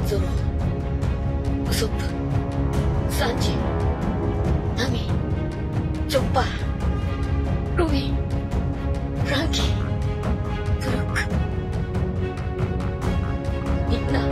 ゾロ、ウソップ、サンジ、ナミ、チョッパー、ロビン、フランキー、ブルック、みんな。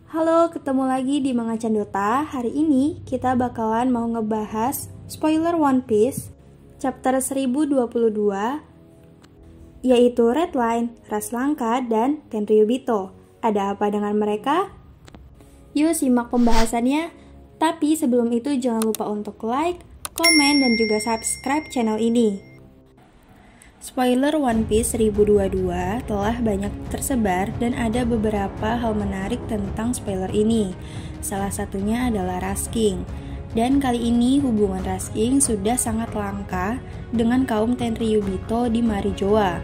Halo, ketemu lagi di Mangacan Dota. Hari ini kita bakalan mau ngebahas spoiler One Piece chapter 1022, yaitu Redline, Ras Langka, dan Tenryubito. Ada apa dengan mereka? Yuk simak pembahasannya. Tapi sebelum itu jangan lupa untuk like, komen, dan juga subscribe channel ini. Spoiler One Piece 1022 telah banyak tersebar dan ada beberapa hal menarik tentang spoiler ini. Salah satunya adalah Rush King. Dan kali ini hubungan Rush King sudah sangat langka dengan kaum Tenryubito di Marijoa.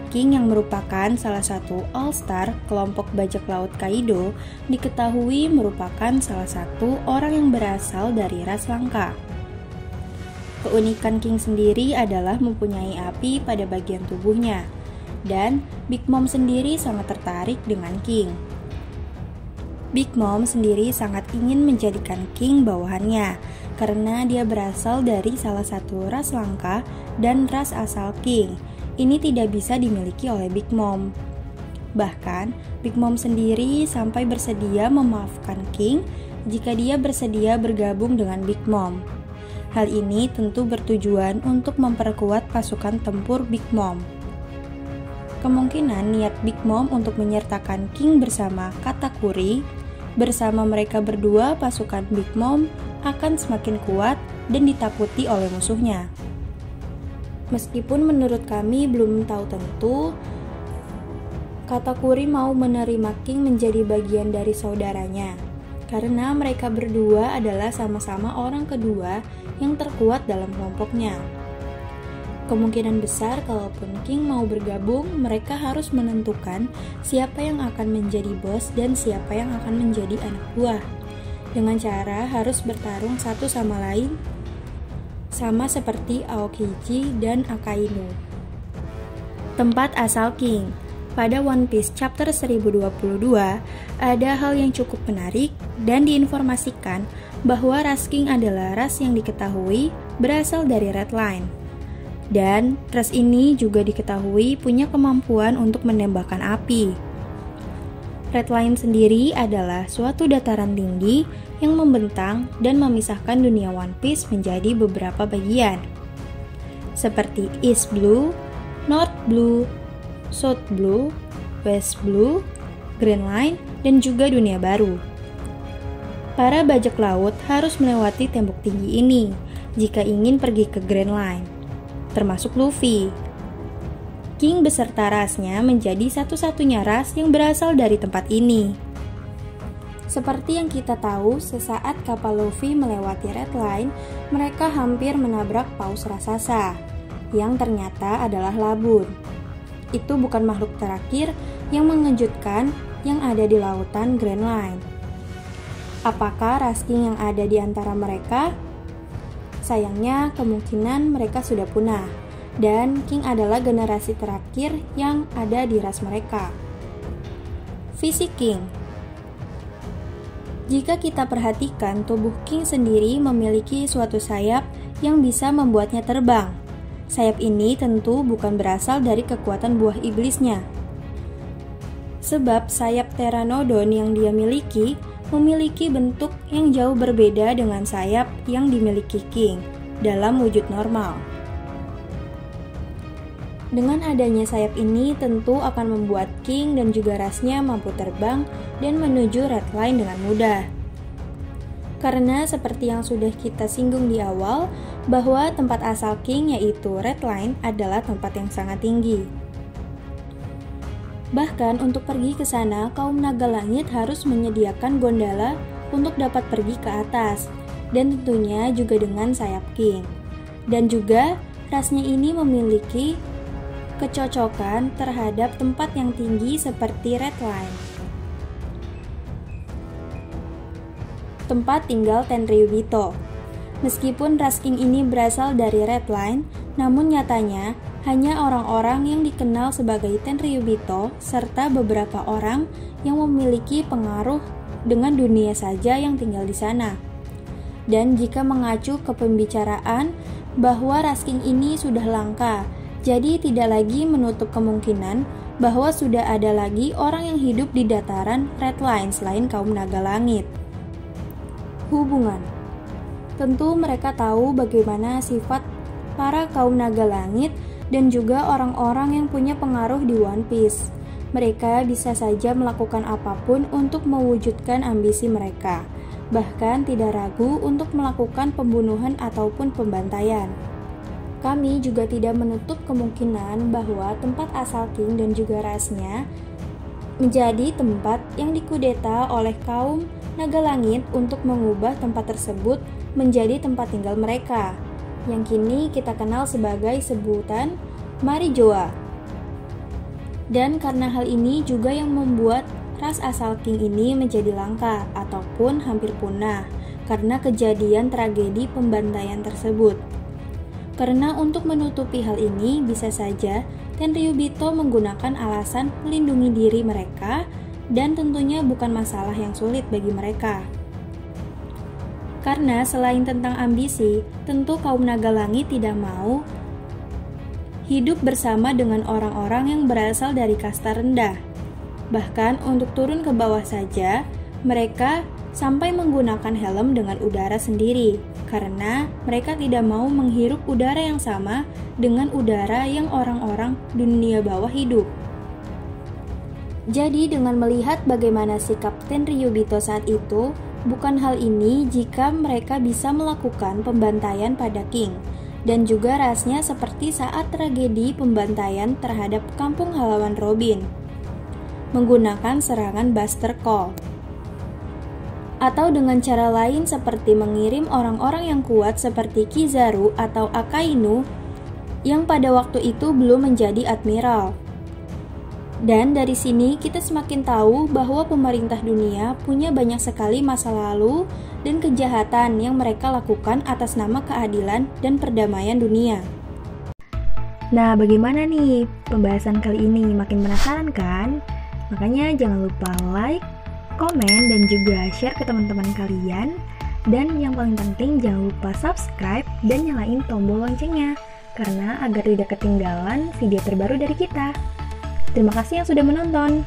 King yang merupakan salah satu all-star kelompok bajak laut Kaido diketahui merupakan salah satu orang yang berasal dari ras Langka. Keunikan King sendiri adalah mempunyai api pada bagian tubuhnya, dan Big Mom sendiri sangat tertarik dengan King. Big Mom sendiri sangat ingin menjadikan King bawahannya, karena dia berasal dari salah satu ras Langka dan ras asal King. Ini tidak bisa dimiliki oleh Big Mom. Bahkan, Big Mom sendiri sampai bersedia memaafkan King jika dia bersedia bergabung dengan Big Mom. Hal ini tentu bertujuan untuk memperkuat pasukan tempur Big Mom. Kemungkinan niat Big Mom untuk menyertakan King bersama Katakuri, bersama mereka berdua pasukan Big Mom akan semakin kuat dan ditakuti oleh musuhnya. Meskipun menurut kami belum tahu tentu, Katakuri mau menerima King menjadi bagian dari saudaranya, karena mereka berdua adalah sama-sama orang kedua yang terkuat dalam kelompoknya. Kemungkinan besar kalaupun King mau bergabung, mereka harus menentukan siapa yang akan menjadi bos dan siapa yang akan menjadi anak buah, dengan cara harus bertarung satu sama lain, sama seperti Aokiji dan Akainu. Tempat asal King. Pada One Piece chapter 1022, ada hal yang cukup menarik dan diinformasikan bahwa Rush King adalah ras yang diketahui berasal dari Redline. Dan ras ini juga diketahui punya kemampuan untuk menembakkan api. Redline sendiri adalah suatu dataran tinggi yang membentang dan memisahkan dunia One Piece menjadi beberapa bagian, seperti East Blue, North Blue, South Blue, West Blue, Green Line, dan juga dunia baru. Para bajak laut harus melewati tembok tinggi ini jika ingin pergi ke Green Line, termasuk Luffy. King beserta rasnya menjadi satu-satunya ras yang berasal dari tempat ini. Seperti yang kita tahu, sesaat kapal Luffy melewati Red Line, mereka hampir menabrak paus raksasa, yang ternyata adalah Labun. Itu bukan makhluk terakhir yang mengejutkan yang ada di lautan Grand Line. Apakah Rush King yang ada di antara mereka? Sayangnya kemungkinan mereka sudah punah, dan King adalah generasi terakhir yang ada di ras mereka. Fisik King. Jika kita perhatikan, tubuh King sendiri memiliki suatu sayap yang bisa membuatnya terbang. Sayap ini tentu bukan berasal dari kekuatan buah iblisnya. Sebab sayap Pteranodon yang dia miliki memiliki bentuk yang jauh berbeda dengan sayap yang dimiliki King dalam wujud normal. Dengan adanya sayap ini tentu akan membuat King dan juga rasnya mampu terbang dan menuju Red Line dengan mudah. Karena seperti yang sudah kita singgung di awal, bahwa tempat asal King yaitu Red Line adalah tempat yang sangat tinggi. Bahkan untuk pergi ke sana, kaum naga langit harus menyediakan gondola untuk dapat pergi ke atas, dan tentunya juga dengan sayap King. Dan juga rasnya ini memiliki kecocokan terhadap tempat yang tinggi seperti Red Line. Tempat tinggal Tenryubito. Meskipun ras King ini berasal dari Red Line, namun nyatanya hanya orang-orang yang dikenal sebagai Tenryubito serta beberapa orang yang memiliki pengaruh dengan dunia saja yang tinggal di sana. Dan jika mengacu ke pembicaraan bahwa ras King ini sudah langka, jadi tidak lagi menutup kemungkinan bahwa sudah ada lagi orang yang hidup di dataran Red Line selain kaum naga langit. Hubungan. Tentu mereka tahu bagaimana sifat para kaum naga langit dan juga orang-orang yang punya pengaruh di One Piece. Mereka bisa saja melakukan apapun untuk mewujudkan ambisi mereka, bahkan tidak ragu untuk melakukan pembunuhan ataupun pembantaian. Kami juga tidak menutup kemungkinan bahwa tempat asal King dan juga rasnya menjadi tempat yang dikudeta oleh kaum naga langit untuk mengubah tempat tersebut menjadi tempat tinggal mereka, yang kini kita kenal sebagai sebutan Marijoa. Dan karena hal ini juga yang membuat ras asal King ini menjadi langka ataupun hampir punah karena kejadian tragedi pembantaian tersebut. Karena untuk menutupi hal ini bisa saja Tenryubito menggunakan alasan melindungi diri mereka dan tentunya bukan masalah yang sulit bagi mereka. Karena selain tentang ambisi, tentu kaum naga langit tidak mau hidup bersama dengan orang-orang yang berasal dari kasta rendah. Bahkan untuk turun ke bawah saja, mereka sampai menggunakan helm dengan udara sendiri, karena mereka tidak mau menghirup udara yang sama dengan udara yang orang-orang dunia bawah hidup. Jadi dengan melihat bagaimana sikap Tenryubito saat itu, bukan hal ini jika mereka bisa melakukan pembantaian pada King, dan juga rasnya seperti saat tragedi pembantaian terhadap kampung halaman Robin, menggunakan serangan Buster Call. Atau dengan cara lain seperti mengirim orang-orang yang kuat seperti Kizaru atau Akainu yang pada waktu itu belum menjadi admiral. Dan dari sini kita semakin tahu bahwa pemerintah dunia punya banyak sekali masa lalu dan kejahatan yang mereka lakukan atas nama keadilan dan perdamaian dunia. Nah, bagaimana nih pembahasan kali ini? Makin penasaran kan? Makanya jangan lupa like, komen, dan juga share ke teman-teman kalian. Dan yang paling penting jangan lupa subscribe dan nyalain tombol loncengnya, karena agar tidak ketinggalan video terbaru dari kita. Terima kasih yang sudah menonton.